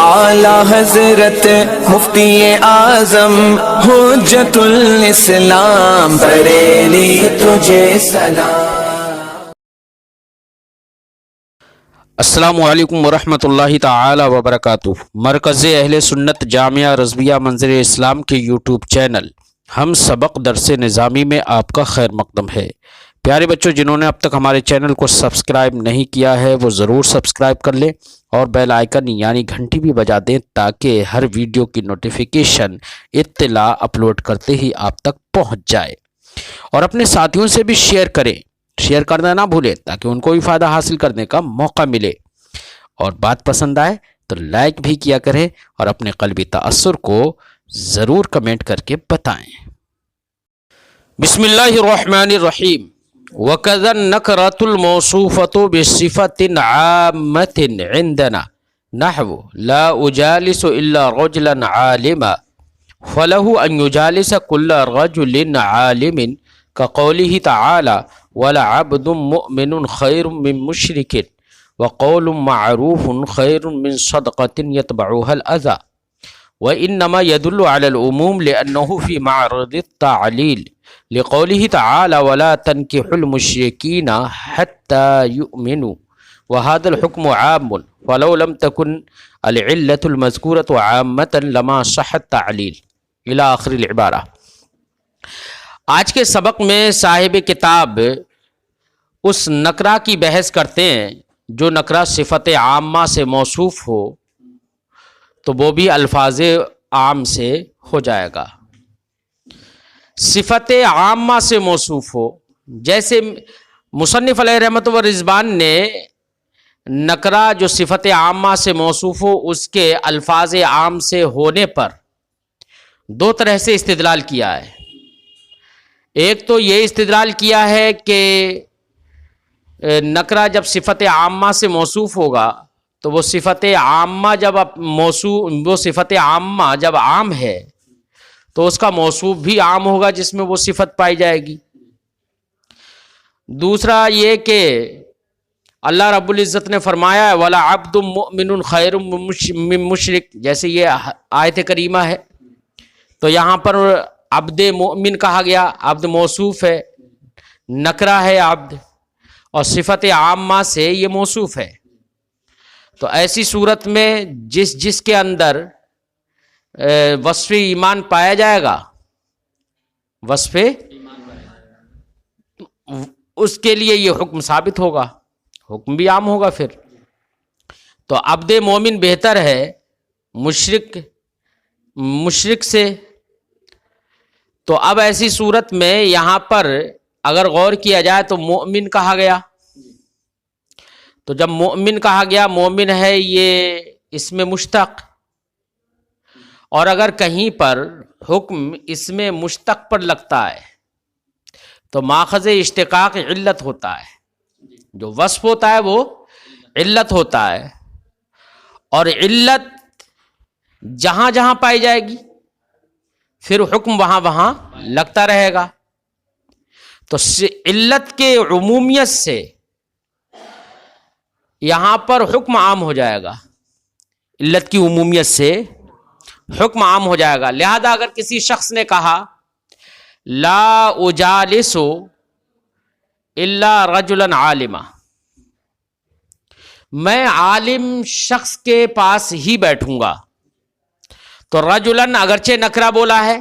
اعلی حضرت مفتی اعظم حجت الاسلام بریلی تجھے سلام۔ السلام علیکم ورحمۃ اللہ تعالی وبرکاتہ۔ مرکز اہل سنت جامعہ رضویہ منظر اسلام کے یوٹیوب چینل ہم سبق درس نظامی میں آپ کا خیر مقدم ہے۔ پیارے بچوں، جنہوں نے اب تک ہمارے چینل کو سبسکرائب نہیں کیا ہے وہ ضرور سبسکرائب کر لیں اور بیل آئیکن یعنی گھنٹی بھی بجا دیں تاکہ ہر ویڈیو کی نوٹیفیکیشن اطلاع اپلوڈ کرتے ہی آپ تک پہنچ جائے، اور اپنے ساتھیوں سے بھی شیئر کریں، شیئر کرنا نہ بھولیں تاکہ ان کو بھی فائدہ حاصل کرنے کا موقع ملے، اور بات پسند آئے تو لائک بھی کیا کریں اور اپنے قلبی تأثر کو ضرور کمنٹ کر کے بتائیں۔ بسم اللہ الرحمن الرحیم۔ وَكَذَا النَّكْرَةُ الْمَوْصُوفَةُ بِصِفَةٍ عَامَّةٍ عِنْدَنَا نَحْوُ لَا أُجَالِسُ إِلَّا رَجُلًا عَالِمًا فَلَهُ أَنْ يُجَالِسَ كُلَّ رَجُلٍ عَالِمٍ كَقَوْلِهِ تَعَالَى وَلَعَبْدٌ مُؤْمِنٌ خَيْرٌ مِّن مُشْرِكٍ وَقَوْلٌ مَّعْرُوفٌ خَيْرٌ مِّن صَدَقَةٍ يَتْبَعُهَا الْأَذَى وَإِنَّمَا يَدُلُّ عَلَى الْعُمُومِ لِأَنَّهُ فِي مَعْرِضِ التَّعْلِيلِ لقوله تعالى ولا تنكحوا المشركين حتى يؤمنوا وهذا الحكم عام ولو لم تكن العلة المذكورة عامة لما صح التعليل الى آخر العبارہ۔ آج کے سبق میں صاحب کتاب اس نکرہ کی بحث کرتے ہیں جو نکرہ صفت عامہ سے موصوف ہو تو وہ بھی الفاظ عام سے ہو جائے گا۔ صفت عامہ سے موصوف ہو، جیسے مصنف علیہ رحمت و رضوان نے نکرہ جو صفت عامہ سے موصوف ہو اس کے الفاظ عام سے ہونے پر دو طرح سے استدلال کیا ہے۔ ایک تو یہ استدلال کیا ہے کہ نکرہ جب صفت عامہ سے موصوف ہوگا تو وہ صفت عامہ جب عام ہے تو اس کا موصوف بھی عام ہوگا جس میں وہ صفت پائی جائے گی۔ دوسرا یہ کہ اللہ رب العزت نے فرمایا ہے وَلَعَبْدٌ مُؤْمِنٌ خَيْرٌ مِّن مُشْرِكٍ، جیسے یہ آیت کریمہ ہے تو یہاں پر عبد مؤمن کہا گیا، عبد موصوف ہے، نکرہ ہے عبد، اور صفت عامہ سے یہ موصوف ہے۔ تو ایسی صورت میں جس کے اندر وصف ایمان پایا جائے گا، وصف اس کے لیے یہ حکم ثابت ہوگا، حکم بھی عام ہوگا۔ پھر تو عبد مومن بہتر ہے مشرک سے۔ تو اب ایسی صورت میں یہاں پر اگر غور کیا جائے تو مومن کہا گیا، تو جب مومن کہا گیا، مومن ہے یہ اس میں مشتق، اور اگر کہیں پر حکم اس میں مشتق پر لگتا ہے تو ماخذ اشتقاق علت ہوتا ہے، جو وصف ہوتا ہے وہ علت ہوتا ہے، اور علت جہاں جہاں پائی جائے گی پھر حکم وہاں وہاں لگتا رہے گا۔ تو علت کے عمومیت سے یہاں پر حکم عام ہو جائے گا، علت کی عمومیت سے حکم عام ہو جائے گا۔ لہذا اگر کسی شخص نے کہا لا اجالس الا رجلا عالما، میں عالم شخص کے پاس ہی بیٹھوں گا، تو رجلن اگرچہ نکرہ بولا ہے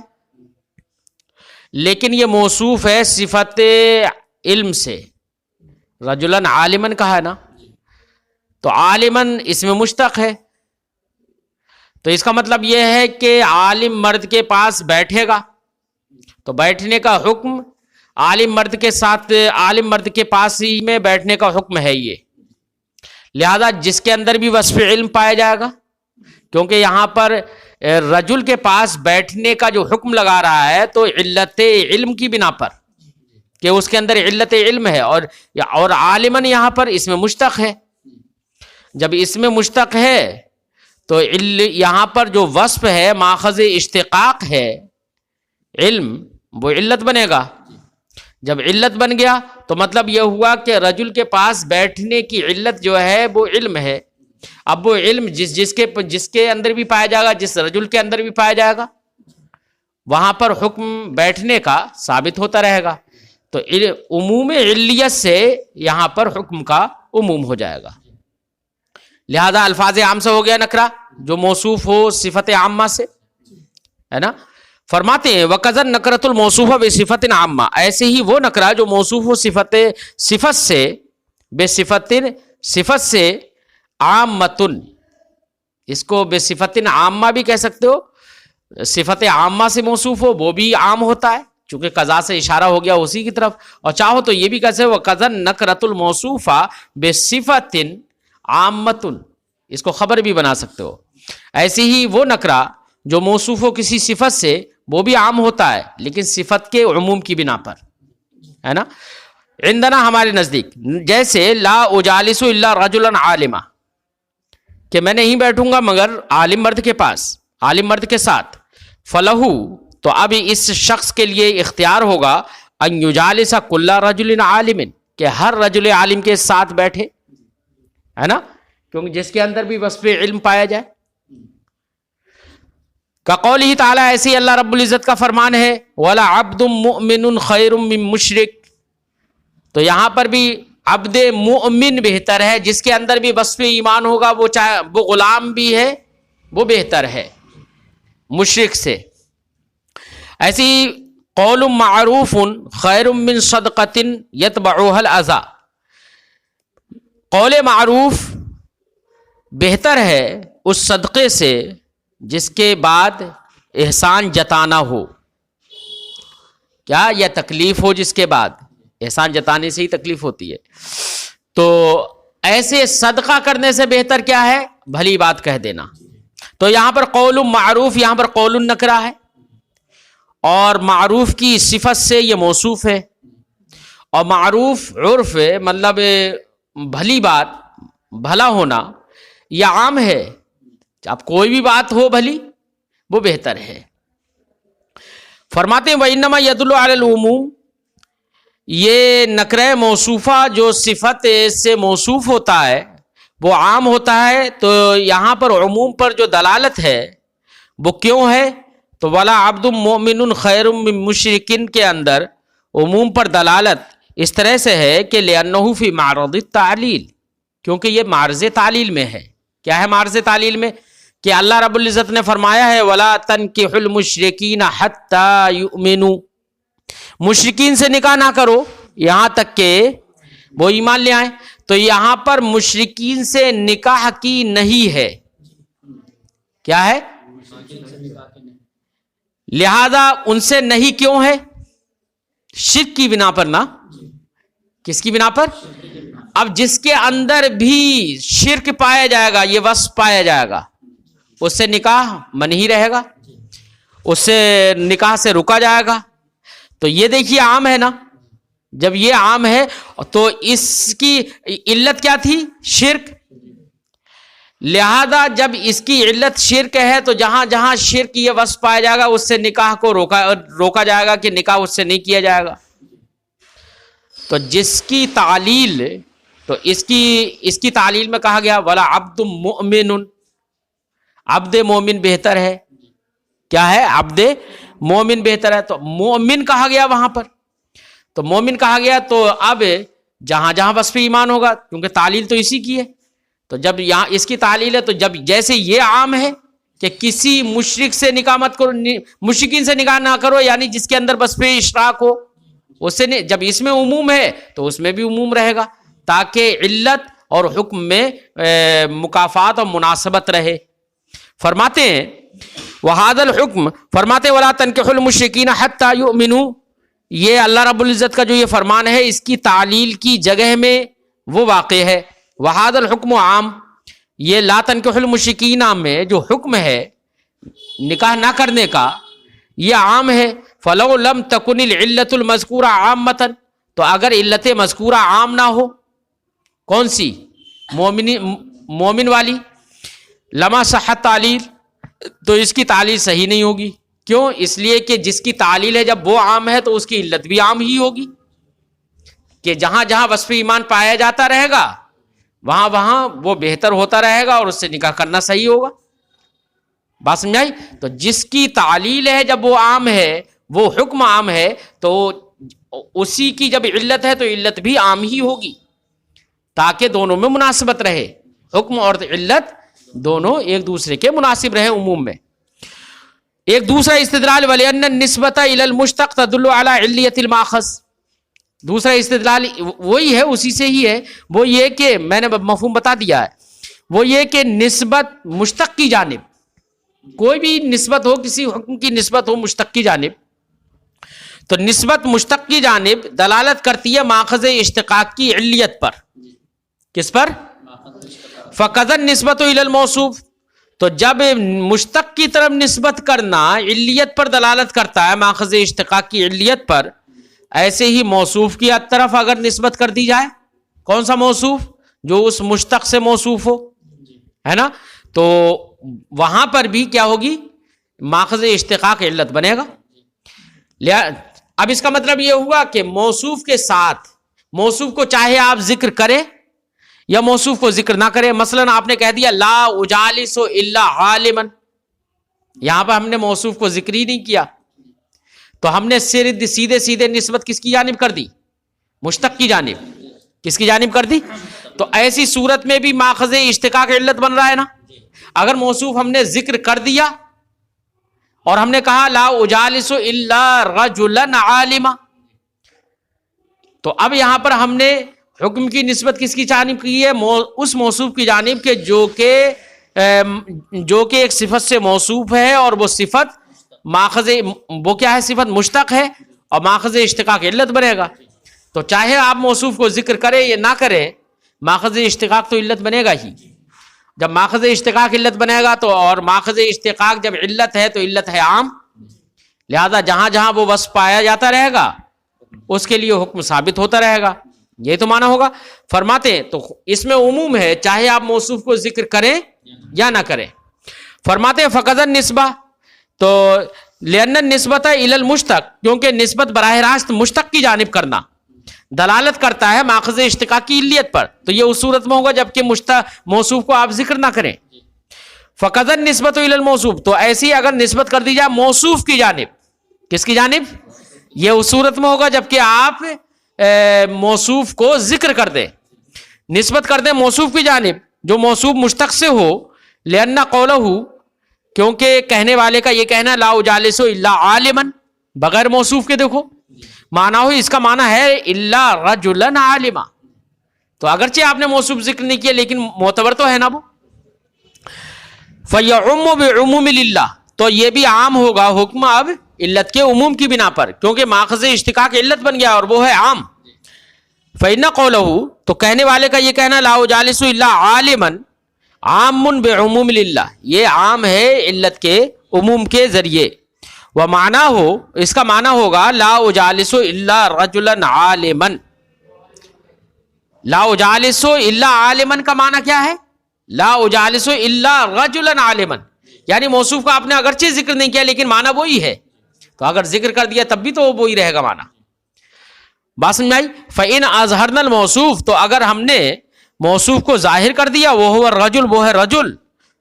لیکن یہ موصوف ہے صفت علم سے، رجلن عالمن کہا ہے نا، تو عالمن اس میں مشتق ہے، تو اس کا مطلب یہ ہے کہ عالم مرد کے پاس بیٹھے گا، تو بیٹھنے کا حکم عالم مرد کے ساتھ، عالم مرد کے پاس ہی میں بیٹھنے کا حکم ہے یہ۔ لہذا جس کے اندر بھی وصف علم پایا جائے گا، کیونکہ یہاں پر رجل کے پاس بیٹھنے کا جو حکم لگا رہا ہے تو علت علم کی بنا پر کہ اس کے اندر علت علم ہے، اور عالمن یہاں پر اس میں مشتق ہے۔ جب اس میں مشتق ہے تو یہاں پر جو وصف ہے ماخذ اشتقاق ہے علم، وہ علت بنے گا۔ جب علت بن گیا تو مطلب یہ ہوا کہ رجل کے پاس بیٹھنے کی علت جو ہے وہ علم ہے۔ اب وہ علم جس کے اندر بھی پایا جائے گا، جس رجل کے اندر بھی پایا جائے گا، وہاں پر حکم بیٹھنے کا ثابت ہوتا رہے گا. تو عموم علیت سے یہاں پر حکم کا عموم ہو جائے گا. لہذا الفاظ عام سے ہو گیا نکرہ جو موصوف ہو صفت عامہ سے، ہے نا. فرماتے ہیں وَقَذَا النَّكْرَةُ الْمَوْصُوفَةُ بِصِفَةٍ عَامَّةٍ، ایسے ہی وہ نکرہ جو موصوف ہو صفت سے صفت سے عامۃن، اس کو بصفت عامہ بھی کہہ سکتے ہو، صفت عامہ سے موصوف ہو وہ بھی عام ہوتا ہے چونکہ قضا سے اشارہ ہو گیا اسی کی طرف. اور چاہو تو یہ بھی کہہ سکتے ہو وَقَذَا النَّكْرَةُ الْمَوْصُوفَةُ بِصِفَةٍ عامۃ، اس کو خبر بھی بنا سکتے ہو. ایسے ہی وہ نکرہ جو موصوف ہو کسی صفت سے وہ بھی عام ہوتا ہے لیکن صفت کے عموم کی بنا پر، ہے نا. عندنا ہمارے نزدیک جیسے لا اجالس الا رجلا عالما، کہ میں نہیں بیٹھوں گا مگر عالم مرد کے پاس، عالم مرد کے ساتھ. فلہو، تو اب اس شخص کے لیے اختیار ہوگا ان یجالس کل رجل عالم، کہ ہر رجل عالم کے ساتھ بیٹھے، ہے نا، کیونکہ جس کے اندر بھی وصف علم پایا جائے. کقولہ تعالیٰ، ایسی اللہ رب العزت کا فرمان ہے وَلَعَبْدٌ مُؤْمِنٌ خَيْرٌ مِّن مُشْرِكٍ، تو یہاں پر بھی عبد مؤمن بہتر ہے، جس کے اندر بھی وصف ایمان ہوگا، وہ چاہے وہ غلام بھی ہے وہ بہتر ہے مشرک سے. ایسی قول معروف خیر من صدقۃ یتبعها الاذى، قول معروف بہتر ہے اس صدقے سے جس کے بعد احسان جتانا ہو. کیا یا تکلیف ہو، جس کے بعد احسان جتانے سے ہی تکلیف ہوتی ہے. تو ایسے صدقہ کرنے سے بہتر کیا ہے؟ بھلی بات کہہ دینا. تو یہاں پر قول معروف، یہاں پر قول نکرہ ہے، اور معروف کی صفت سے یہ موصوف ہے. اور معروف عرف مطلب بھلی بات، بھلا ہونا، یہ عام ہے. اب کوئی بھی بات ہو بھلی وہ بہتر ہے. فرماتے ہیں وَإِنَّمَا يَدُلُّ عَلَى الْعُمُومِ، یہ نکرہ موصوفہ جو صفت سے موصوف ہوتا ہے وہ عام ہوتا ہے. تو یہاں پر عموم پر جو دلالت ہے وہ کیوں ہے؟ تو وَلَا عَبْدٌ مُؤْمِنٌ خَيْرٌ مِّن مُشْرِكٍ کے اندر عموم پر دلالت اس طرح سے ہے کہ لِأَنَّهُ فِي مَعْرَضِ التَّعْلِيلِ، کیونکہ یہ معرض تعلیل میں ہے. کیا ہے معرض تعلیل میں؟ کہ اللہ رب العزت نے فرمایا ہے وَلَا تَنْكِحُوا الْمُشْرِكِينَ حَتَّى يُؤْمِنُوا، مشرکین سے نکاح نہ کرو یہاں تک کہ وہ ایمان لے آئیں. تو یہاں پر مشرکین سے نکاح کی نہیں ہے. کیا ہے؟ لہذا ان سے نہیں کیوں ہے؟ شرک کی بنا پر نا. کس کی بنا پر؟ اب جس کے اندر بھی شرک پایا جائے گا، یہ وصف پایا جائے گا، اس سے نکاح منہی رہے گا، اس سے نکاح سے رکا جائے گا. تو یہ دیکھیے عام ہے نا. جب یہ عام ہے تو اس کی علت کیا تھی؟ شرک. لہذا جب اس کی علت شرک ہے تو جہاں جہاں شرک یہ وصف پایا جائے گا اس سے نکاح کو روکا جائے گا کہ نکاح اس سے نہیں کیا جائے گا. تو جس کی تعلیل، تو اس کی تعلیل میں کہا گیا ولا عبد مؤمن، عبد مومن بہتر ہے. کیا ہے؟ عبد مومن بہتر ہے. تو مومن کہا گیا وہاں پر، تو مومن کہا گیا. تو اب جہاں جہاں وصف ایمان ہوگا، کیونکہ تعلیل تو اسی کی ہے، تو جب یہاں اس کی تعلیل ہے تو جب جیسے یہ عام ہے کہ کسی مشرک سے نکاح مت کرو، مشرکین سے نکاح نہ کرو، یعنی جس کے اندر وصف اشراک ہو اس سے نہیں. جب اس میں عموم ہے تو اس میں بھی عموم رہے گا تاکہ علت اور حکم میں مکافات اور مناسبت رہے. فرماتے ہیں وَهَذَا الْحُكْمُ، فرماتے وَلَا تَنْكِحُوا الْمُشْرِكِينَ حَتَّى يُؤْمِنُوا، یہ اللہ رب العزت کا جو یہ فرمان ہے اس کی تعلیل کی جگہ میں وہ واقع ہے. وَهَذَا الْحُكْمُ عام، یہ لا تنکحوا المشرکین میں جو حکم ہے نکاح نہ کرنے کا یہ عام ہے. فَلَوْ لَمْ تَكُنِ الْعِلَّةُ الْمَذْكُورَةُ عَامَّةً، تو اگر علت مذکورہ عام نہ ہو، کون سی؟ مومن والی، لما صحت تعلیل، تو اس کی تعلیل صحیح نہیں ہوگی. کیوں؟ اس لیے کہ جس کی تعلیل ہے جب وہ عام ہے تو اس کی علت بھی عام ہی ہوگی، کہ جہاں جہاں وصف ایمان پایا جاتا رہے گا وہاں وہ بہتر ہوتا رہے گا اور اس سے نکاح کرنا صحیح ہوگا. بات سمجھائی؟ تو جس کی تعلیل ہے جب وہ عام ہے، وہ حکم عام ہے، تو اسی کی جب علت ہے تو علت بھی عام ہی ہوگی، تاکہ دونوں میں مناسبت رہے، حکم اور علت دونوں ایک دوسرے کے مناسب رہے عموم میں. ایک دوسرا استدلال وَلِأَنَّ النِّسْبَةَ إِلَى الْمُشْتَقِ تَدُلُّ عَلَى عِلِّيَّةِ الْمَأْخَذِ. دوسرا استدلال وہی ہے، اسی سے ہی ہے، وہ یہ کہ میں نے مفہوم بتا دیا ہے، وہ یہ کہ نسبت مشتق کی جانب، کوئی بھی نسبت ہو، کسی حکم کی نسبت ہو مشتق کی جانب، تو نسبت مشتق کی جانب دلالت کرتی ہے ماخذ اشتقاق کی علیت پر. کس پر؟ فَقَذَا النِّسْبَةُ إِلَى الْمَوْصُوفِ. تو جب مشتق کی طرف نسبت کرنا علیت پر دلالت کرتا ہے، ماخذ اشتقاق کی علیت پر، ایسے ہی موصوف کی طرف اگر نسبت کر دی جائے، کون سا موصوف؟ جو اس مشتق سے موصوف ہو، ہے نا، تو وہاں پر بھی کیا ہوگی؟ ماخذ اشتقاق علت بنے گا. اب اس کا مطلب یہ ہوا کہ موصوف کے ساتھ موصوف کو چاہے آپ ذکر کریں یا موصوف کو ذکر نہ کریں. مثلا آپ نے کہہ دیا لا اجالس الا عالما، یہاں پر ہم نے موصوف کو ذکر ہی نہیں کیا، تو ہم نے سیدھے نسبت کس کی جانب کر دی؟ مشتق کی جانب. کس کی جانب کر دی؟ تو ایسی صورت میں بھی ماخذ اشتقاق علت بن رہا ہے نا. اگر موصوف ہم نے ذکر کر دیا اور ہم نے کہا لا اجالس الا رجلا عالما، تو اب یہاں پر ہم نے حکم کی نسبت کس کی جانب کی ہے؟ اس موصوف کی جانب کے جو کہ ایک صفت سے موصوف ہے، اور وہ صفت ماخذ، وہ کیا ہے؟ صفت مشتق ہے اور ماخذ اشتقاق علت بنے گا. تو چاہے آپ موصوف کو ذکر کریں یا نہ کریں، ماخذ اشتقاق تو علت بنے گا ہی. جب ماخذ اشتقاق علت بنے گا تو، اور ماخذ اشتقاق جب علت ہے تو علت ہے عام، لہذا جہاں جہاں وہ وصف پایا جاتا رہے گا اس کے لیے حکم ثابت ہوتا رہے گا. یہ تو معنی ہوگا. فرماتے ہیں تو اس میں عموم ہے، چاہے آپ موصوف کو ذکر کریں یا نہ کریں. فرماتے ہیں فقط النسبہ، تو لأن النسبۃ الی المشتق، کیونکہ نسبت براہ راست مشتق کی جانب کرنا دلالت کرتا ہے ماخذ اشتقاق کی علیت پر، تو یہ اس صورت میں ہوگا جبکہ موصوف کو آپ ذکر نہ کریں. فقط النسبۃ الی الموصوف، تو ایسی اگر نسبت کر دی جائے موصوف کی جانب، کس کی جانب؟ یہ اس صورت میں ہوگا جبکہ آپ موصوف کو ذکر کر دیں، نسبت کر دیں موصوف کی جانب جو موصوف مشتق سے ہو. لأن قولہ، کیونکہ کہنے والے کا یہ کہنا لا اجالس الا عالما، بغیر موصوف کے دیکھو معنی ہو، اس کا معنی ہے الا رجلا عالما، تو اگرچہ آپ نے موصوف ذکر نہیں کیا لیکن معتبر تو ہے نا وہ. فیعم بعموم للہ، تو یہ بھی عام ہوگا حکم اب علت کے عموم کی بنا پر، کیونکہ ماخذ اشتقاق علت بن گیا اور وہ ہے عام. فإن قولہ، تو کہنے والے کا یہ کہنا لا اجالس الا عالما عام بعموم للہ، یہ عام ہے علت کے عموم کے ذریعے. ومعنی ہو، اس کا معنی ہوگا لا اجالس الا رجلا عالما. لا اجالس الا عالما کا معنی کیا ہے؟ لا اجالس الا رجلا عالما، یعنی موصوف کا آپ نے اگرچہ ذکر نہیں کیا لیکن معنی وہی ہے، تو اگر ذکر کر دیا تب بھی تو وہی رہے گا معنی. بات سمجھ آئی؟ فإن اظہرنا الموصوف، تو اگر ہم نے موصوف کو ظاہر کر دیا، وہ الرجل، وہ ہے رجل،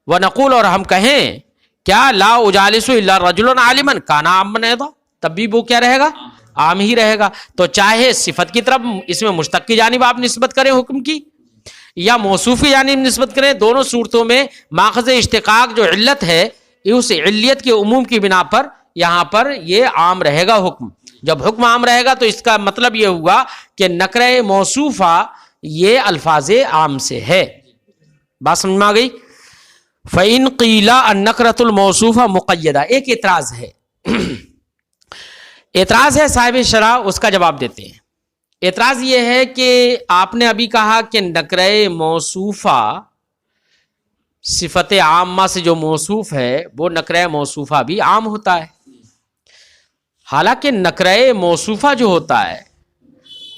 ونقول، اور ہم کہیں کیا لا اجالس الا رجل عالما کان عاما ایضا، تب بھی وہ کیا رہے گا؟ عام ہی رہے گا. تو چاہے صفت کی طرف اس میں مشتق کی جانب آپ نسبت کریں حکم کی، یا موصوف کی جانب نسبت کریں، دونوں صورتوں میں ماخذ اشتقاق جو علت ہے اس علیت کے عموم کی بنا پر یہاں پر یہ عام رہے گا حکم. جب حکم عام رہے گا تو اس کا مطلب یہ ہوا کہ نکرہ موصوفہ یہ الفاظ عام سے ہے. بات سمجھ میں آ گئی؟ فَإِن قِيلَ النَّكْرَةُ الْمَوْصُوفَةُ مُقَيَّدَةٌ، ایک اعتراض ہے اعتراض ہے صاحب شرح، اس کا جواب دیتے ہیں. اعتراض یہ ہے کہ آپ نے ابھی کہا کہ نکرہ موصوفہ صفت عامہ سے جو موصوف ہے وہ نکرہ موصوفہ بھی عام ہوتا ہے، حالانکہ نکرہ موصوفہ جو ہوتا ہے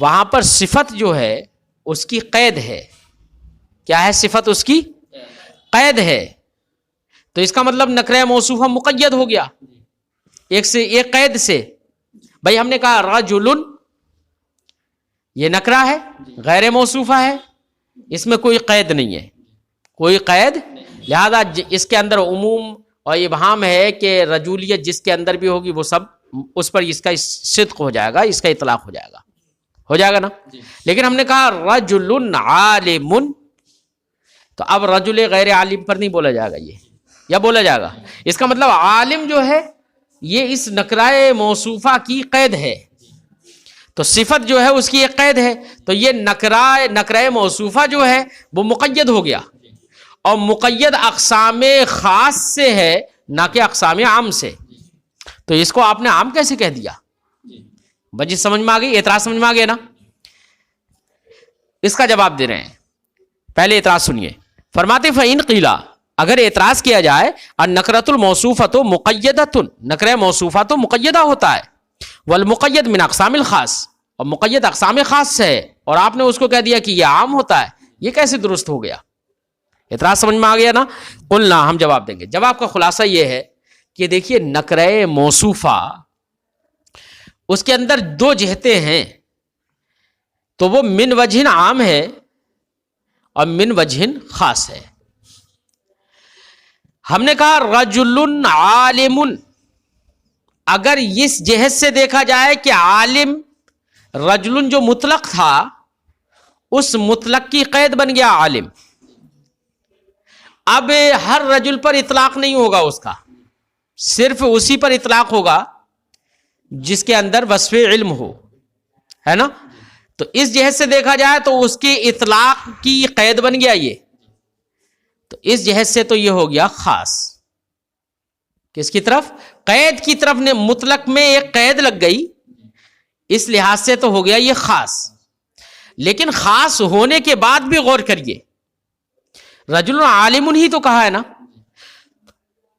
وہاں پر صفت جو ہے اس کی قید ہے. کیا ہے صفت؟ اس کی قید ہے. تو اس کا مطلب نکرہ موصوفہ مقید ہو گیا ایک قید سے. بھائی ہم نے کہا رجل، یہ نکرہ ہے غیر موصوفہ ہے، اس میں کوئی قید نہیں ہے، کوئی قید، لہذا اس کے اندر عموم اور ابہام ہے کہ رجولیت جس کے اندر بھی ہوگی وہ سب اس پر اس کا صدق ہو جائے گا، اس کا اطلاق ہو جائے گا نا. لیکن ہم نے کہا رجل عالم، تو اب رجل غیر عالم پر نہیں بولا جائے گا یہ، یا بولا جائے گا. اس کا مطلب عالم جو ہے یہ اس نکرائے موصوفہ کی قید ہے، تو صفت جو ہے اس کی ایک قید ہے، تو یہ نکرائے موصوفہ جو ہے وہ مقید ہو گیا، اور مقید اقسام خاص سے ہے نہ کہ اقسام عام سے. تو اس کو آپ نے عام کیسے کہہ دیا؟ وجہ سمجھ میں آ گئی، اعتراض سمجھ میں آ گیا نا. اس کا جواب دے رہے ہیں، پہلے اعتراض سنیے. فرماتے فَإِنْ قِيلَ، اگر اعتراض کیا جائے النکرۃ الموصوفۃ مقیدۃ، نکرہ موصوفہ تو مقیدہ ہوتا ہے، والمقید من اقسام الخاص، اور مقید اقسام خاص سے ہے، اور آپ نے اس کو کہہ دیا کہ یہ عام ہوتا ہے، یہ کیسے درست ہو گیا؟ اعتراض سمجھ میں آ گیا نا. قلنا، ہم جواب دیں گے. جواب کا خلاصہ یہ ہے کہ دیکھیے نکرہ موصوفہ اس کے اندر دو جہتیں ہیں، تو وہ من وجہ عام ہے اور من وجہ خاص ہے. ہم نے کہا رجل عالم، اگر اس جہت سے دیکھا جائے کہ عالم، رجل جو مطلق تھا اس مطلق کی قید بن گیا عالم. اب ہر رجل پر اطلاق نہیں ہوگا، اس کا صرف اسی پر اطلاق ہوگا جس کے اندر وصف علم ہو، ہے نا. تو اس جہت سے دیکھا جائے تو اس کی اطلاق کی قید بن گیا یہ، تو اس جہت سے تو یہ ہو گیا خاص. کس کی طرف؟ قید کی طرف نے مطلق میں ایک قید لگ گئی، اس لحاظ سے تو ہو گیا یہ خاص. لیکن خاص ہونے کے بعد بھی غور کریے، رجل عالم ہی تو کہا ہے نا.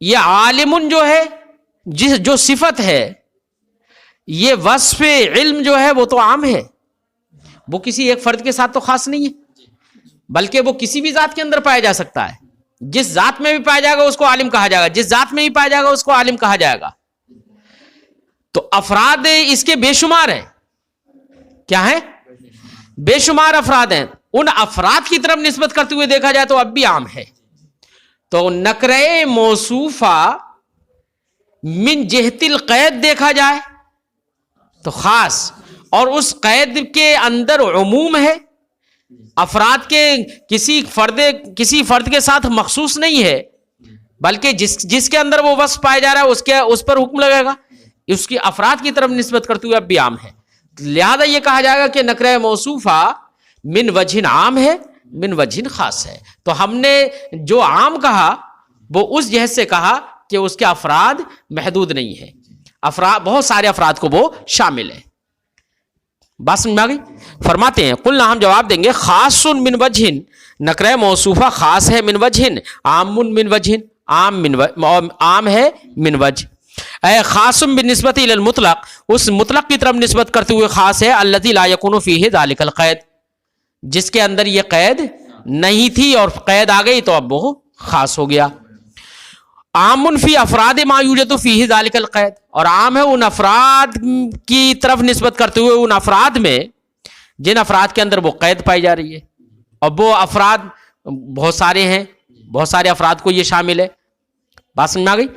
یہ عالم جو ہے جو صفت ہے، یہ وصف علم جو ہے وہ تو عام ہے، وہ کسی ایک فرد کے ساتھ تو خاص نہیں ہے، بلکہ وہ کسی بھی ذات کے اندر پایا جا سکتا ہے. جس ذات میں بھی پایا جائے گا اس کو عالم کہا جائے گا، جس ذات میں بھی پایا جائے گا اس کو عالم کہا جائے گا. تو افراد اس کے بے شمار ہیں. کیا ہے؟ بے شمار افراد ہیں. ان افراد کی طرف نسبت کرتے ہوئے دیکھا جائے تو اب بھی عام ہے. تو نکرہ موصوفہ من جہت القید دیکھا جائے تو خاص، اور اس قید کے اندر عموم ہے، افراد کے کسی فرد کے ساتھ مخصوص نہیں ہے، بلکہ جس کے اندر وہ وصف پایا جا رہا ہے اس پر حکم لگے گا. اس کی افراد کی طرف نسبت کرتے ہوئے اب بھی عام ہے. لہذا یہ کہا جائے گا کہ نکرہ موصوفہ من وجہ عام ہے، من وجہ خاص ہے. تو ہم نے جو عام کہا وہ اس جہت سے کہا کہ اس کے افراد محدود نہیں ہیں، بہت سارے افراد کو وہ شامل ہے. بات سمجھ میں آ گئی؟ فرماتے ہیں قلنا، ہم جواب دیں گے خاص من وجہ، نکرہ موصوفہ خاص ہے من وجہ، عام من وجہ، عام ہے من وجہ. اے خاص بالنسبت الی المطلق، اس مطلق کی طرف نسبت کرتے ہوئے خاص ہے الذی لا یکون فیہ ذلک القید، جس کے اندر یہ قید نہیں تھی اور قید آ گئی تو اب وہ خاص ہو گیا. عام فی افراد ما یوجد فیہ ذلک القید، اور عام ہے ان افراد کی طرف نسبت کرتے ہوئے ان افراد میں جن افراد کے اندر وہ قید پائی جا رہی ہے، اور وہ افراد بہت سارے ہیں، بہت سارے افراد کو یہ شامل ہے. بات سمجھ میں آ گئی؟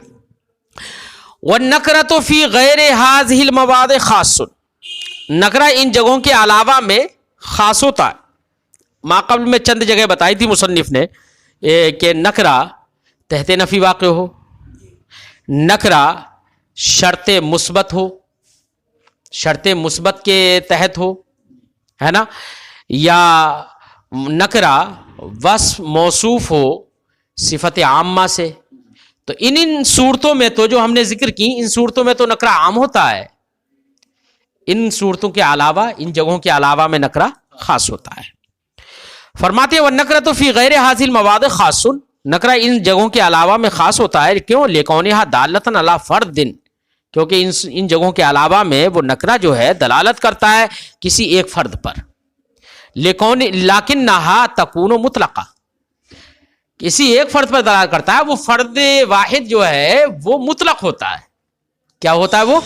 وَالنَّكْرَةُ فِي غَيْرِ هَذِهِ الْمَوَاضِعِ خَاصٌ، نکرہ ان جگہوں کے علاوہ میں خاص ہوتا ہے. ماقبل میں چند جگہ بتائی تھی مصنف نے کہ نکرہ تحت نفی واقع ہو، نکرہ شرط مثبت ہو، شرط مثبت کے تحت ہو، ہے نا، یا نکرہ وصف موصوف ہو صفت عامہ سے. تو ان صورتوں میں تو جو ہم نے ذکر کی، ان صورتوں میں تو نکرہ عام ہوتا ہے، ان صورتوں کے علاوہ، ان جگہوں کے علاوہ میں نکرہ خاص ہوتا ہے. فرماتے ہیں وَالنَّكْرَةُ فِي غَيْرِ هَذِهِ الْمَوَاضِعِ خَاصٌ، نکرہ ان جگہوں کے علاوہ میں خاص ہوتا ہے. کیوں؟ لِكَوْنِهَا دَالَّةً عَلَى فَرْدٍ، کیونکہ ان جگہوں کے علاوہ میں وہ نکرہ جو ہے دلالت کرتا ہے کسی ایک فرد پر. لَكِنَّهَا تَكُونُ مُطْلَقًا، کسی ایک فرد پر دلالت کرتا ہے، وہ فرد واحد جو ہے وہ مطلق ہوتا ہے. کیا ہوتا ہے؟ وہ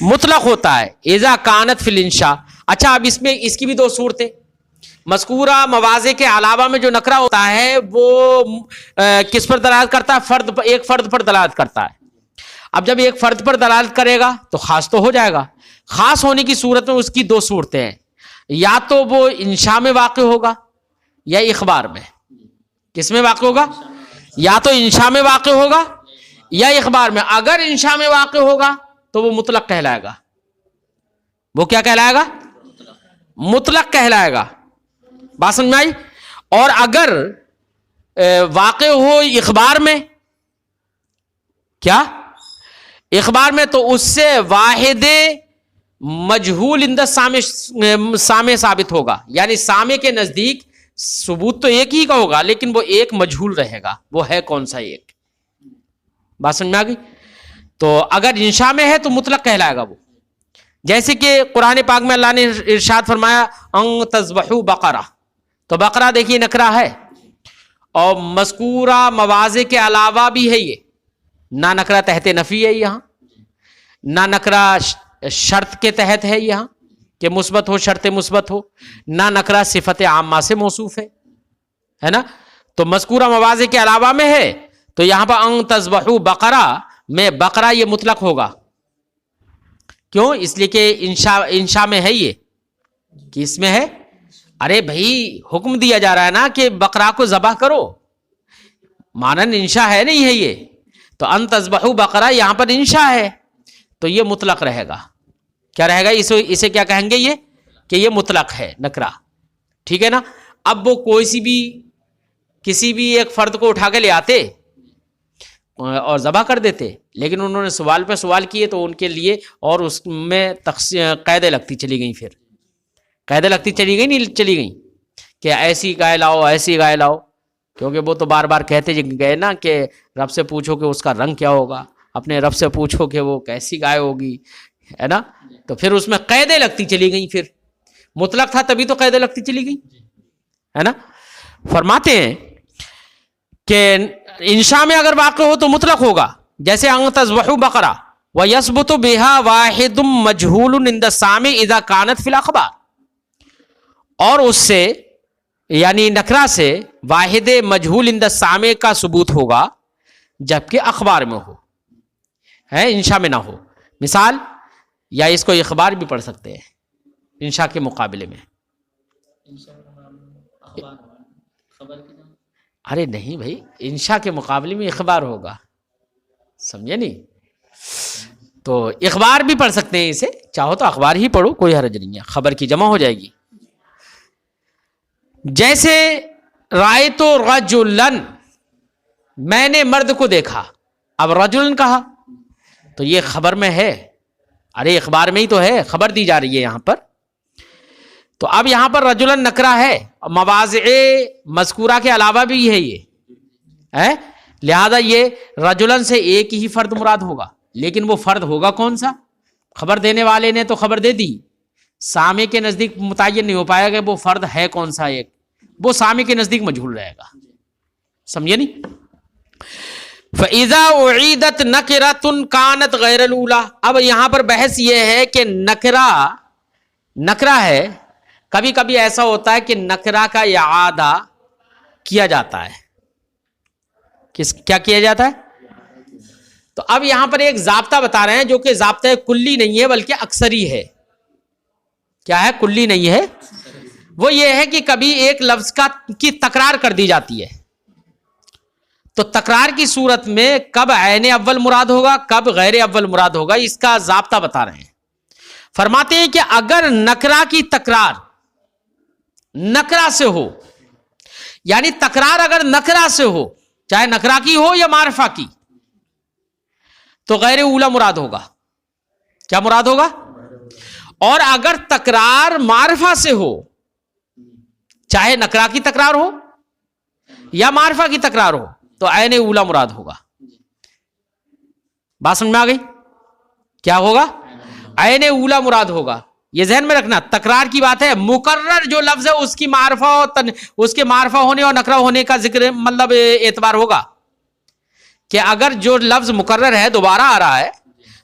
مطلق ہوتا ہے. اذا کانت فی الانشاء. اچھا، اب اس میں اس کی بھی دو صورتیں، مذکورہ مواضع کے علاوہ میں جو نکرہ ہوتا ہے وہ کس پر دلالت کرتا ہے؟ ایک فرد پر دلالت کرتا ہے. اب جب ایک فرد پر دلالت کرے گا تو خاص تو ہو جائے گا. خاص ہونے کی صورت میں اس کی دو صورتیں ہیں، یا تو وہ انشاء میں واقع ہوگا یا اخبار میں. کس میں واقع ہوگا؟ یا تو انشاء میں واقع ہوگا یا اخبار میں. اگر انشاء میں واقع ہوگا تو وہ مطلق کہلائے گا. وہ کیا کہلائے گا؟ مطلق کہلائے گا. بات سمجھ میں آئی؟ اور اگر واقع ہو اخبار میں، کیا اخبار میں، تو اس سے واحد مجہول عند سامع ثابت ہوگا. یعنی سامع کے نزدیک ثبوت تو ایک ہی کا ہوگا لیکن وہ ایک مجہول رہے گا. وہ ہے کون سا ایک؟ بات سمجھ میں آ گئی؟ تو اگر انشاء میں ہے تو مطلق کہلائے گا وہ. جیسے کہ قرآن پاک میں اللہ نے ارشاد فرمایا ان تذبحوا بقرہ، تو بقرہ دیکھیے نکرہ ہے، اور مذکورہ مواضع کے علاوہ بھی ہے. یہ نہ نکرہ تحت نفی ہے یہاں، نہ نکرہ شرط کے تحت ہے یہاں کہ مثبت ہو، شرط مثبت ہو، نہ نکرہ صفت عامہ سے موصوف ہے نا. تو مذکورہ مواضع کے علاوہ میں ہے تو یہاں پر ان تذبحوا بقرہ میں بقرہ یہ مطلق ہوگا. کیوں؟ اس لیے کہ انشاء میں ہے. یہ کس میں ہے؟ ارے بھائی حکم دیا جا رہا ہے نا کہ بقرہ کو ذبح کرو، مانن انشاء ہے نہیں ہے یہ. تو ان تذبحوا بقرہ یہاں پر انشاء ہے تو یہ مطلق رہے گا. کیا رہے گا؟ اسے کیا کہیں گے؟ یہ کہ یہ مطلق ہے نکرہ. ٹھیک ہے نا. اب وہ کسی بھی ایک فرد کو اٹھا کے لے آتے اور ذبح کر دیتے، لیکن انہوں نے سوال پہ سوال کیے تو ان کے لیے اور اس میں قیدیں لگتی چلی گئیں. پھر قیدیں لگتی چلی گئیں کہ ایسی گائے لاؤ، ایسی گائے لاؤ، کیونکہ وہ تو بار بار کہتے گئے نا کہ رب سے پوچھو کہ اس کا رنگ کیا ہوگا، اپنے رب سے پوچھو کہ وہ کیسی گائے ہوگی، ہے نا. تو پھر اس میں قیدیں لگتی چلی گئیں. پھر مطلق تھا تبھی تو قیدیں لگتی چلی گئیں، ہے نا. فرماتے ہیں کہ انشاء میں اگر واقع ہو تو مطلق ہوگا. جیسے ان تذبحوا بقرہ ویثبت بها واحد مجہول عند السامع اذا كانت في الاخبار، اور اس سے یعنی نکرہ سے واحد مجہول عند السامع کا ثبوت ہوگا جبکہ اخبار میں ہو، ہے انشاء میں نہ ہو. مثال، یا اس کو اخبار بھی پڑھ سکتے ہیں انشاء کے مقابلے میں. ارے نہیں بھائی، انشاء کے مقابلے میں اخبار ہوگا، سمجھے نہیں؟ تو اخبار بھی پڑھ سکتے ہیں اسے، چاہو تو اخبار ہی پڑھو، کوئی حرج نہیں ہے، خبر کی جمع ہو جائے گی. جیسے رأیت رجلا، میں نے مرد کو دیکھا. اب رجلا کہا تو یہ خبر میں ہے، ارے اخبار میں ہی تو ہے، خبر دی جا رہی ہے یہاں پر. تو اب یہاں پر رجلا نکرہ ہے، مواضع مذکورہ کے علاوہ بھی ہے یہ ہے، لہذا یہ رجلا سے ایک ہی فرد مراد ہوگا. لیکن وہ فرد ہوگا کون سا؟ خبر دینے والے نے تو خبر دے دی، سامع کے نزدیک متعین نہیں ہو پائے گا وہ فرد ہے کون سا ایک، وہ سامع کے نزدیک مجہول رہے گا. سمجھے نہیں؟ فَإِذَا أُعِيدَتْ نَكِرَةٌ كَانَتْ غَيْرَ الْأُولَىٰ. اب یہاں پر بحث یہ ہے کہ نکرہ ہے، کبھی کبھی ایسا ہوتا ہے کہ نکرہ کا اعادہ کیا جاتا ہے. کیا کیا جاتا ہے؟ تو اب یہاں پر ایک ضابطہ بتا رہے ہیں جو کہ ضابطہ کلی نہیں ہے بلکہ اکثری ہے. کیا ہے؟ کلی نہیں ہے. وہ یہ ہے کہ کبھی ایک لفظ کی تکرار کر دی جاتی ہے، تو تکرار کی صورت میں کب عین اول مراد ہوگا، کب غیر اول مراد ہوگا، اس کا ضابطہ بتا رہے ہیں. فرماتے ہیں کہ اگر نکرہ کی تکرار نکرہ سے ہو، یعنی تکرار اگر نکرہ سے ہو، چاہے نکرہ کی ہو یا معرفہ کی، تو غیر اولا مراد ہوگا. کیا مراد ہوگا؟ اور اگر تکرار معرفہ سے ہو، چاہے نکرہ کی تکرار ہو یا معرفہ کی تکرار ہو، تو عین اولا مراد ہوگا. بات سمجھ میں آ گئی؟ کیا ہوگا؟ عین اولا مراد ہوگا. یہ ذہن میں رکھنا، تکرار کی بات ہے. مقرر جو لفظ ہے اس کی اس کے معرفہ ہونے اور نکرہ ہونے کا ذکر مطلب اعتبار ہوگا کہ اگر جو لفظ مقرر ہے دوبارہ آ رہا ہے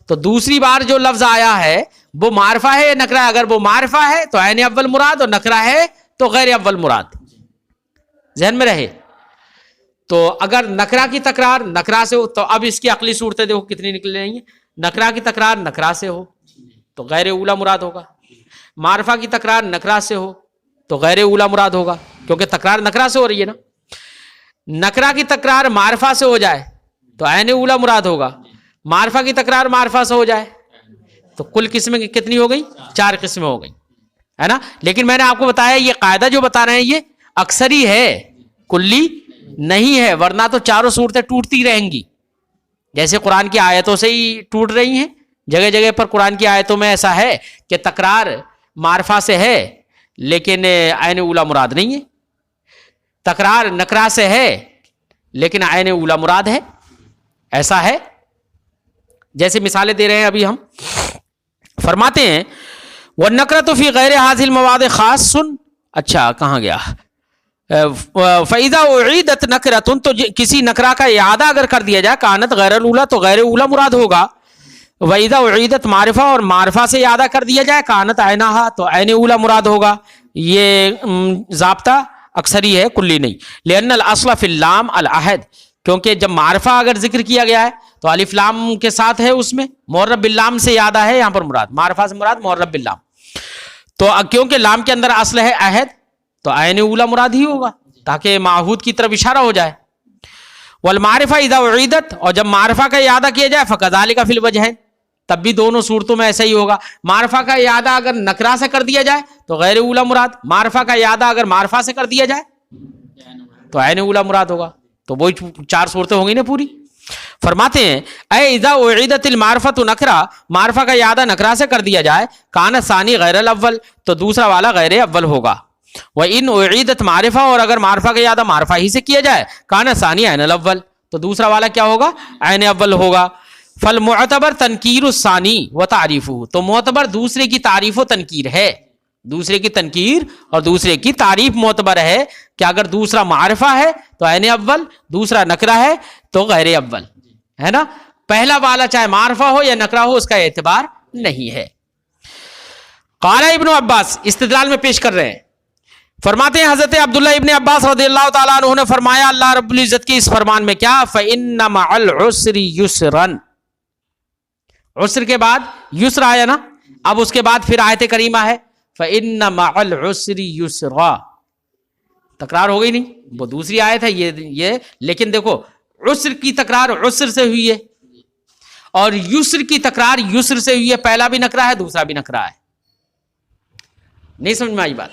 تو دوسری بار جو لفظ آیا ہے وہ معرفہ ہے یا نکرہ ہے. اگر وہ معرفہ ہے تو عین اول مراد، اور نکرہ ہے تو غیر اول مراد، ذہن میں رہے. تو اگر نکرا کی تکرار نکرا سے ہو تو اب اس کی عقلی صورتیں دیکھو کتنی نکل رہی ہیں. نکرا کی تکرار نکرا سے ہو تو غیر اولا مراد ہوگا. معرفہ کی تکرار نکرا سے ہو تو غیر اولا مراد ہوگا، کیونکہ تکرار نکرا سے ہو رہی ہے نا. نکرا کی تکرار معرفہ سے ہو جائے تو عین اولا مراد ہوگا. معرفہ کی تکرار معرفہ سے ہو جائے تو کل قسمیں کتنی ہو گئی؟ 4 قسمیں ہو گئی، ہے نا. لیکن میں نے آپ کو بتایا یہ قاعدہ جو بتا رہے ہیں یہ اکثری ہے، کلی نہیں ہے، ورنہ تو چاروں صورتیں ٹوٹتی رہیں گی. جیسے قرآن کی آیتوں سے ہی ٹوٹ رہی ہیں، جگہ جگہ پر قرآن کی آیتوں میں ایسا ہے کہ تکرار معرفہ سے ہے لیکن عین اولا مراد نہیں ہے، تکرار نکرا سے ہے لیکن عین اولا مراد ہے. ایسا ہے. جیسے مثالیں دے رہے ہیں ابھی ہم. فرماتے ہیں وَالنَّكْرَةُ فِي غَيْرِ هَذِهِ الْمَوَاضِعِ خَاصٌ. اچھا کہاں گیا؟ فَإِذَا أُعِيدَتْ نَكْرَةٌ، تو کسی نکرہ کا اعادہ اگر کر دیا جائے كانت غیر الاولا تو غیر اولا مراد ہوگا. وَإِذَا أُعِيدَتْ معرفہ، اور معرفہ سے اعادہ کر دیا جائے كانت عینہا تو عین اولا مراد ہوگا. یہ ضابطہ اکثری ہے، کلی نہیں. لأن الأصل فی اللام العہد، کیونکہ جب معرفہ اگر ذکر کیا گیا ہے تو الف لام کے ساتھ ہے، اس میں معرب باللام سے اعادہ ہے یہاں پر مراد، معرفہ سے مراد معرب باللام. تو کیونکہ لام کے اندر اصل ہے عہد تو عین اولا مراد ہی ہوگا تاکہ معہود کی طرف اشارہ ہو جائے. والمعرفہ اذا اعیدت، اور جب معرفہ کا اعادہ کیا جائے فکذالک فی الوجہین، تب بھی دونوں صورتوں میں ایسا ہی ہوگا. معرفہ کا اعادہ اگر نکرا سے کر دیا جائے تو غیر اولا مراد، معرفہ کا اعادہ اگر معرفہ سے کر دیا جائے تو عین اولا مراد ہوگا. تو وہی 4 صورتیں ہوں گی نا پوری. فرماتے ہیں اے اذا اعیدت المعرفۃ نکرا، معرفہ کا اعادہ نکرا سے کر دیا جائے کان ثانی غیر الاول، تو دوسرا والا غیر اول ہوگا. وان اعیدت معرفہ، اور اگر معرفہ کا اعادہ معرفہ ہی سے کیا جائے کان ثانی عین الاول، تو دوسرا والا کیا ہوگا؟ عین اول ہوگا. فالمعتبر تنکیر الثانی و تعریفہ، تو معتبر دوسرے کی تعریف و تنکیر ہے. دوسرے کی تنکیر اور دوسرے کی تعریف معتبر ہے کہ اگر دوسرا معرفہ ہے تو عین اول، دوسرا نکرہ ہے تو غیر اول، ہے نا. پہلا والا چاہے معرفہ ہو یا نکرہ ہو اس کا اعتبار نہیں ہے. قال ابن عباس، استدلال میں پیش کر رہے ہیں. فرماتے ہیں حضرت عبداللہ ابن عباس رضی اللہ تعالیٰ عنہ نے فرمایا اللہ رب العزت کے اس فرمان میں کیا؟ فَإِنَّ مَعَ الْعُسْرِ يُسْرًا، عسر کے بعد یسر آیا نا، اب اس کے بعد پھر آیت کریمہ ہے فَإِنَّ مَعَ الْعُسْرِ يُسْرًا. تکرار ہو گئی نہیں، وہ دوسری آیت ہے یہ. لیکن دیکھو عسر کی تکرار عسر سے ہوئی ہے اور یسر کی تکرار یسر سے ہوئی ہے. پہلا بھی نکرا ہے دوسرا بھی نکرا ہے. نہیں سمجھ میں آئی بات؟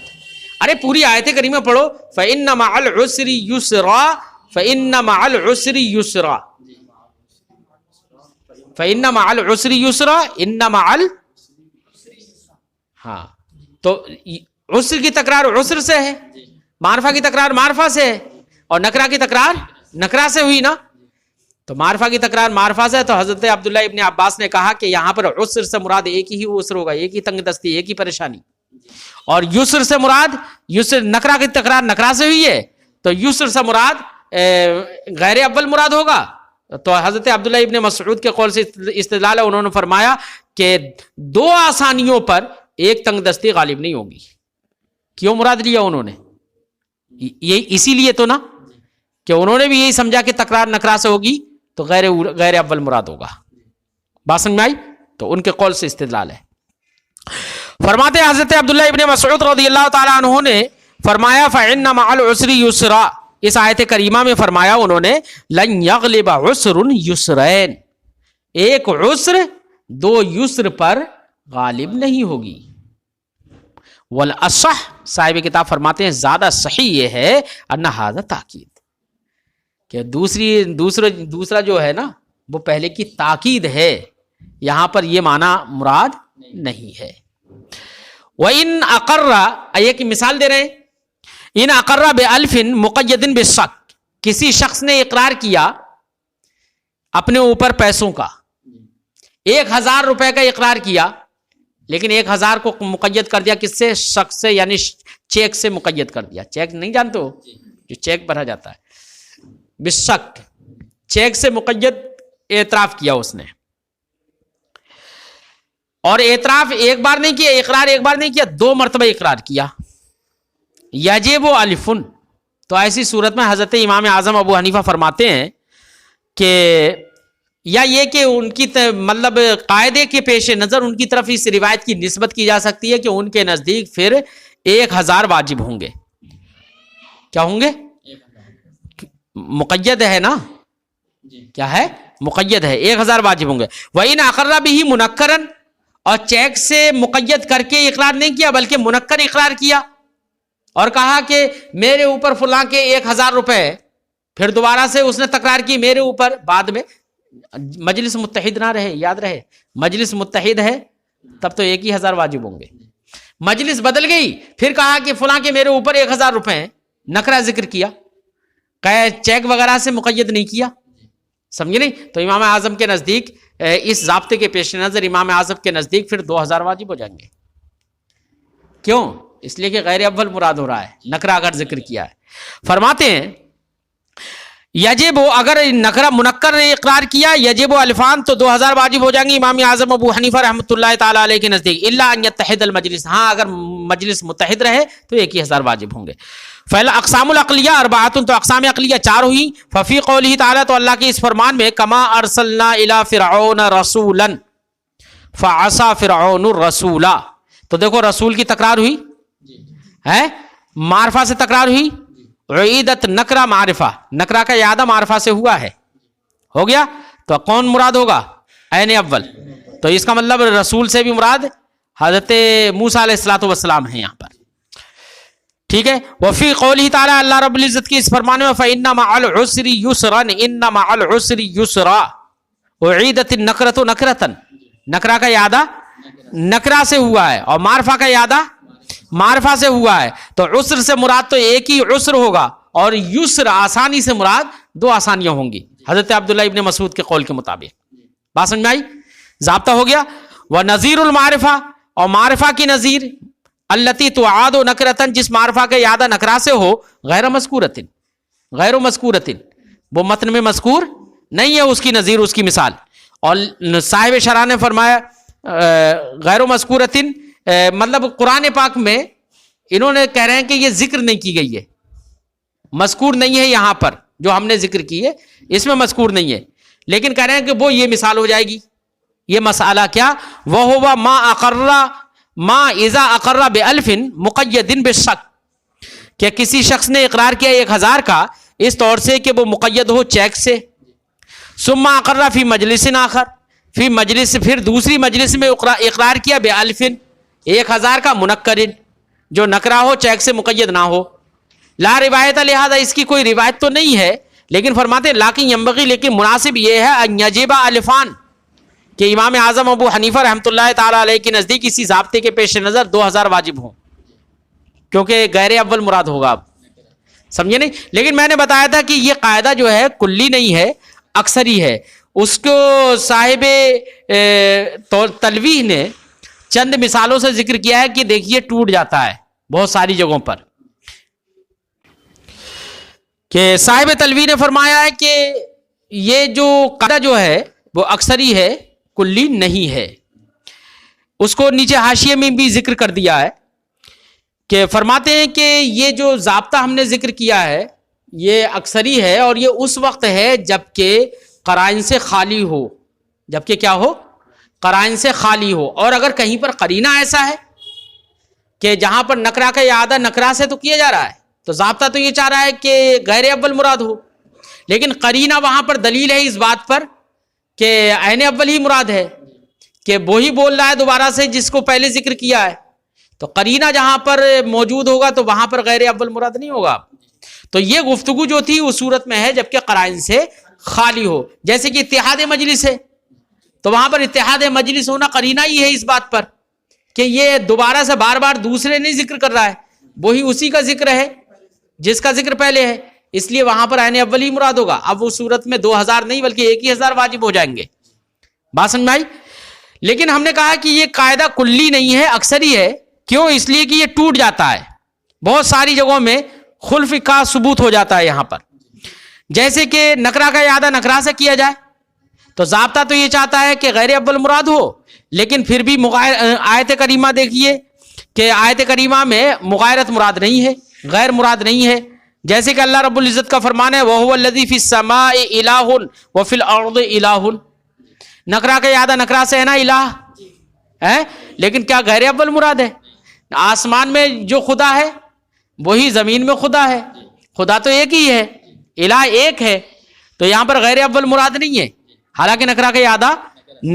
ارے پوری آیت کریمہ پڑھو. فَإِنَّ مَعَ الْعُسْرِ يُسْرًا، فَإِنَّ مَعَ الْعُسْرِ يُسْرًا، فَإِنَّ مَعَ الْعُسْرِ يُسْرًا، إِنَّ مَعَ ہاں. تو عسر کی تکرار عسر سے ہے، معرفہ کی تکرار معرفہ سے ہے، اور نکرہ کی تکرار نکرہ سے ہوئی نا. تو معرفہ کی تکرار معرفہ سے ہے. تو حضرت عبداللہ ابن عباس نے کہا کہ یہاں پر عسر سے مراد ایک ہی عسر ہوگا، ایک ہی تنگ دستی، ایک ہی پریشانی. اور یسر سے مراد یسر، نکرہ کی تکرار نکرہ سے ہوئی ہے تو یسر سے مراد غیر اول مراد ہوگا. تو حضرت عبداللہ ابن مسعود کے قول سے استدلال ہے. انہوں نے فرمایا کہ 2 آسانیوں پر ایک تنگ دستی غالب نہیں ہوگی. کیوں مراد لیا انہوں نے؟ یہ اسی لیے تو نا کہ انہوں نے بھی یہی سمجھا کہ تکرار نکرا سے ہوگی تو غیر اول مراد ہوگا. بات سمجھ میں آئی؟ تو ان کے قول سے استدلال ہے. فرماتے ہیں حضرت عبداللہ ابن مسعود رضی اللہ تعالیٰ عنہ نے فرمایا فَإِنَّ مَعَ الْعُسْرِ يُسْرًا، اس آیت کریمہ میں فرمایا انہوں نے لَن يَغْلِبَ عُسْرٌ يُسْرَيْن، ایک عسر 2 یسر پر غالب نہیں ہوگی. والاصح، صاحب کتاب فرماتے ہیں زیادہ صحیح یہ ہے ان ھذا تاکید، کہ دوسرا جو ہے نا وہ پہلے کی تاکید ہے، یہاں پر یہ معنی مراد نہیں ہے. وَإِنْ أَقَرَّ، ایک مثال دے رہے ہیں، ان اقر بألف مقید بالشک، کسی شخص نے اقرار کیا اپنے اوپر پیسوں کا، 1000 روپے کا اقرار کیا، لیکن 1000 کو مقید کر دیا کس سے؟ شخص سے، یعنی چیک سے مقید کر دیا. چیک نہیں جانتے ہو جو چیک بھرا جاتا ہے، بالشک چیک سے مقید اعتراف کیا اس نے. اور اعتراف ایک بار نہیں کیا، اقرار ایک بار نہیں کیا، 2 مرتبہ اقرار کیا. یجب الفن، تو ایسی صورت میں حضرت امام اعظم ابو حنیفہ فرماتے ہیں کہ یا یہ کہ ان کی مطلب قاعدے کے پیش نظر ان کی طرف اس روایت کی نسبت کی جا سکتی ہے کہ ان کے نزدیک پھر 1000 واجب ہوں گے. کیا ہوں گے؟ مقید ہے نا، کیا ہے؟ مقید ہے، 1000 واجب ہوں گے. وَإِنْ أَقَرَّ بِهِ مُنَكَّرًا، اور چیک سے مقید کر کے اقرار نہیں کیا بلکہ منکر اقرار کیا اور کہا کہ میرے اوپر فلاں کے 1000 روپے، پھر دوبارہ سے اس نے تکرار کی میرے اوپر، بعد میں مجلس متحد نہ رہے، یاد رہے مجلس متحد ہے تب تو 1000 واجب ہوں گے. مجلس بدل گئی، پھر کہا کہ فلاں کے میرے اوپر 1000 روپے ہیں، نکرہ ذکر کیا، چیک وغیرہ سے مقید نہیں کیا. سمجھے نہیں؟ تو امام اعظم کے نزدیک اس ضابطے کے پیش نظر امام اعظم کے نزدیک پھر 2000 واجب ہو جائیں گے. کیوں؟ اس لیے کہ غیر اول مراد ہو رہا ہے، نکرہ اگر ذکر کیا ہے. فرماتے ہیں یجب، اگر نکرہ منکر نے اقرار کیا یجب الفان تو 2000 واجب ہو جائیں گے امام اعظم ابو حنیفہ رحمۃ اللہ تعالی علیہ کے نزدیک، الا ان یتحد المجلس، ہاں اگر مجلس متحد رہے تو 1000 واجب ہوں گے. فعلا اقسام العقلیہ اربعۃ، تو اقسام عقلیہ 4 ہوئی. ففی قولہ تعالی، تو اللہ کے اس فرمان میں کما ارسلنا الی فرعون رسولا فعصى فرعون الرسول، تو دیکھو رسول کی تکرار ہوئی ہے، معرفہ سے تکرار ہوئی. عیدت نکرہ معرفہ، نکرہ کا اعادہ معرفہ سے ہوا ہے، ہو گیا. تو کون مراد ہوگا؟ عین اول. تو اس کا مطلب رسول سے بھی مراد حضرت موسیٰ علیہ الصلوۃ والسلام ہیں یہاں پر. ٹھیک ہے. وفی قولہ تعالی، اللہ رب العزت کی اس فرمان میں فإن مع العسر یسرا، ان مع العسر یسرا. اعیدت النکرۃ نکرۃ، نکرہ کا اعادہ نکرہ سے ہوا ہے اور معرفہ کا اعادہ معرفہ سے ہوا ہے. تو عسر سے مراد تو ایک ہی عسر ہوگا اور یسر آسانی سے مراد 2 آسانیاں ہوں گی حضرت عبداللہ ابن مسعود کے قول کے مطابق. بات سمجھ میں آئی؟ ضابطہ ہو گیا. ونظیر المعرفہ، اور معرفہ کی نظیر التی تعاد نکرتن، جس معرفہ کا اعادہ نکرہ سے ہو، غیر مذکورتن، غیر مذکورتن، وہ متن میں مذکور نہیں ہے، اس کی نظیر، اس کی مثال. اور صاحب شرح نے فرمایا غیر مذکورتن مطلب قرآن پاک میں انہوں نے کہہ رہے ہیں کہ یہ ذکر نہیں کی گئی ہے، مذکور نہیں ہے یہاں پر جو ہم نے ذکر کی ہے، اس میں مذکور نہیں ہے، لیکن کہہ رہے ہیں کہ وہ یہ مثال ہو جائے گی. یہ مسئلہ کیا؟ وَهُوَ مَا أَقَرَّ مَا إِذَا أَقَرَّ بِأَلْفٍ مُقَيَّدٍ بِالشَّكِّ، کہ کسی شخص نے اقرار کیا 1000 کا اس طور سے کہ وہ مقید ہو چیک سے. ثُمَّ أَقَرَّ فِي مَجْلِسٍ آخر، فی مجلس، پھر دوسری مجلس میں اقرار کیا بِأَلْفٍ، 1000 کا منکرن، جو نکرہ ہو چیک سے مقید نہ ہو. لا روایت، لہذا اس کی کوئی روایت تو نہیں ہے، لیکن فرماتے لیکن ینبغی، لیکن مناسب یہ ہے ان یجب الفان، کہ امام اعظم ابو حنیفہ رحمۃ اللہ تعالی علیہ کے نزدیک اسی ضابطے کے پیش نظر 2000 واجب ہوں، کیونکہ غیر اول مراد ہوگا. آپ سمجھے نہیں؟ لیکن میں نے بتایا تھا کہ یہ قاعدہ جو ہے کلی نہیں ہے، اکثری ہے. اس کو صاحب تلویح نے چند مثالوں سے ذکر کیا ہے کہ دیکھیے ٹوٹ جاتا ہے بہت ساری جگہوں پر. کہ صاحب تلویح نے فرمایا ہے کہ یہ جو قاعدہ جو ہے وہ اکثری ہے، کلی نہیں ہے. اس کو نیچے حاشیے میں بھی ذکر کر دیا ہے کہ فرماتے ہیں کہ یہ جو ضابطہ ہم نے ذکر کیا ہے یہ اکثری ہے، اور یہ اس وقت ہے جبکہ قرائن سے خالی ہو، جبکہ کیا ہو؟ قرائن سے خالی ہو. اور اگر کہیں پر قرینہ ایسا ہے کہ جہاں پر نکرہ کا اعادہ نکرہ سے تو کیا جا رہا ہے، تو ضابطہ تو یہ چاہ رہا ہے کہ غیر اول مراد ہو، لیکن قرینہ وہاں پر دلیل ہے اس بات پر کہ عین اول ہی مراد ہے، کہ وہی بول رہا ہے دوبارہ سے جس کو پہلے ذکر کیا ہے. تو قرینہ جہاں پر موجود ہوگا تو وہاں پر غیر اول مراد نہیں ہوگا. تو یہ گفتگو جو تھی اس صورت میں ہے جبکہ قرائن سے خالی ہو. جیسے کہ اتحاد مجلس ہے تو وہاں پر اتحاد مجلس ہونا قرینہ ہی ہے اس بات پر کہ یہ دوبارہ سے بار بار دوسرے نہیں ذکر کر رہا ہے، وہی اسی کا ذکر ہے جس کا ذکر پہلے ہے، اس لیے وہاں پر عین اول ہی مراد ہوگا. اب اس صورت میں 2000 نہیں بلکہ 1000 واجب ہو جائیں گے. بات سمجھ میں آئی؟ لیکن ہم نے کہا کہ یہ قاعدہ کلی نہیں ہے، اکثری ہے. کیوں؟ اس لیے کہ یہ ٹوٹ جاتا ہے، بہت ساری جگہوں میں خلف کا ثبوت ہو جاتا ہے یہاں پر. جیسے کہ نکرہ کا اعادہ نکرہ سے کیا جائے تو ضابطہ تو یہ چاہتا ہے کہ غیر اول مراد ہو، لیکن پھر بھی آیت کریمہ دیکھیے کہ آیت کریمہ میں مغایرت مراد نہیں ہے، غیر مراد نہیں ہے. جیسے کہ اللہ رب العزت کا فرمان ہے وَهُوَ الَّذِي فِي السَّمَاءِ إِلَٰهٌ وَفِي الْأَرْضِ إِلَٰهٌ. نکرا کا اعادہ نکرا سے ہے نا الہ ہے, لیکن کیا غیر اول مراد ہے؟ آسمان میں جو خدا ہے وہی زمین میں خدا ہے, خدا تو ایک ہی ہے, الہ ایک ہے, تو یہاں پر غیر اول مراد نہیں ہے, حالانکہ نکرا کا اعادہ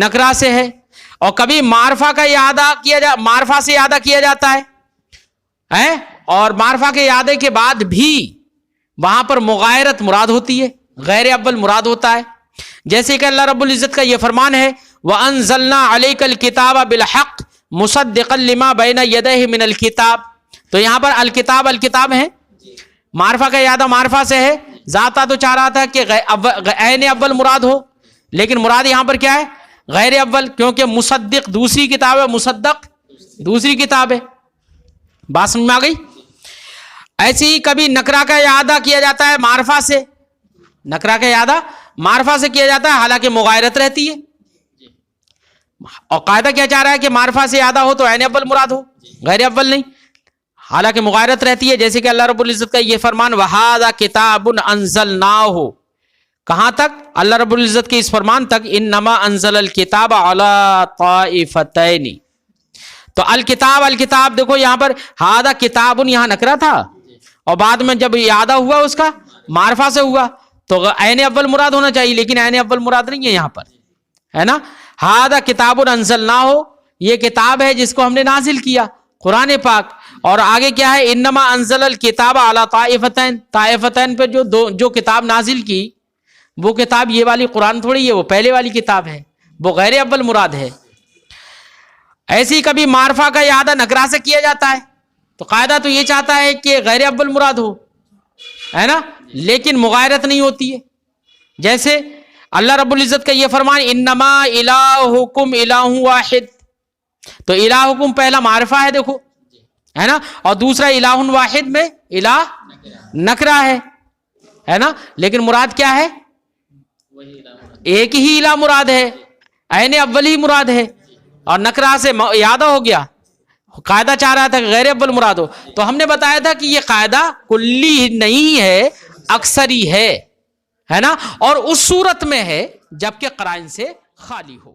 نکرا سے ہے. اور کبھی معرفہ کا اعادہ معرفہ سے اعادہ کیا جاتا ہے, اور معرفہ کے اعادے کے بعد بھی وہاں پر مغایرت مراد ہوتی ہے, غیر اول مراد ہوتا ہے. جیسے کہ اللہ رب العزت کا یہ فرمان ہے وَأَنزَلْنَا عَلَيْكَ الْكِتَابَ بِالْحَقِّ مُصَدِّقًا لِمَا بَيْنَ يَدَيْهِ مِنَ الْكِتَابِ. تو یہاں پر الکتاب ہے, معرفہ کا اعادہ معرفہ سے ہے. ذاتا تو چاہ رہا تھا کہ عین اول مراد ہو, لیکن مراد یہاں پر کیا ہے؟ غیر اول, کیونکہ مصدق دوسری کتاب ہے, مصدق دوسری کتاب ہے. بات سمجھ میں آ گئی؟ ایسے ہی کبھی نکرا کا اعادہ کیا جاتا ہے معرفہ سے, نکرا کا اعادہ معرفہ سے کیا جاتا ہے حالانکہ مغایرت رہتی ہے. اور قاعدہ کیا چاہ رہا ہے کہ معرفہ سے اعادہ ہو تو عین اول مراد ہو, غیر اول نہیں, حالانکہ مغایرت رہتی ہے. جیسے کہ اللہ رب العزت کا یہ فرمان وَهَذَا كِتَابٌ أَنزَلْنَاهُ, کہاں تک؟ اللہ رب العزت کے اس فرمان تک انما انزل الکتاب علی طائفتین. تو الکتاب دیکھو یہاں پر ہذا کتاب یہاں نکرا تھا, اور بعد میں جب اعادہ ہوا اس کا معرفہ سے ہوا تو عین اول مراد ہونا چاہیے, لیکن عین اول مراد نہیں ہے یہاں پر, ہے نا. ہذا کتاب انزلناہ, یہ کتاب ہے جس کو ہم نے نازل کیا, قرآن پاک. اور آگے کیا ہے انما انزل الکتاب علی طائفتین, طائفتین پہ جو کتاب نازل کی وہ کتاب یہ والی قرآن تھوڑی ہے, وہ پہلے والی کتاب ہے, وہ غیر اول مراد ہے. ایسی کبھی معرفہ کا اعادہ نکرا سے کیا جاتا ہے, تو قاعدہ تو یہ چاہتا ہے کہ غیر اول مراد ہو, ہے نا, لیکن مغایرت نہیں ہوتی ہے. جیسے اللہ رب العزت کا یہ فرمان انما الہکم الہ واحد, تو الہکم پہلا معرفہ ہے دیکھو, ہے نا, اور دوسرا الہ واحد میں الہ نکرا ہے نا, لیکن مراد کیا ہے؟ ایک ہی الہ مراد ہے, عین اول ہی مراد ہے, اور نکرا سے اعادہ ہو گیا. قاعدہ چاہ رہا تھا کہ غیر اول مراد ہو, تو ہم نے بتایا تھا کہ یہ قاعدہ کلی نہیں ہے, اکثری ہے نا, اور اس صورت میں ہے جبکہ قرائن سے خالی ہو.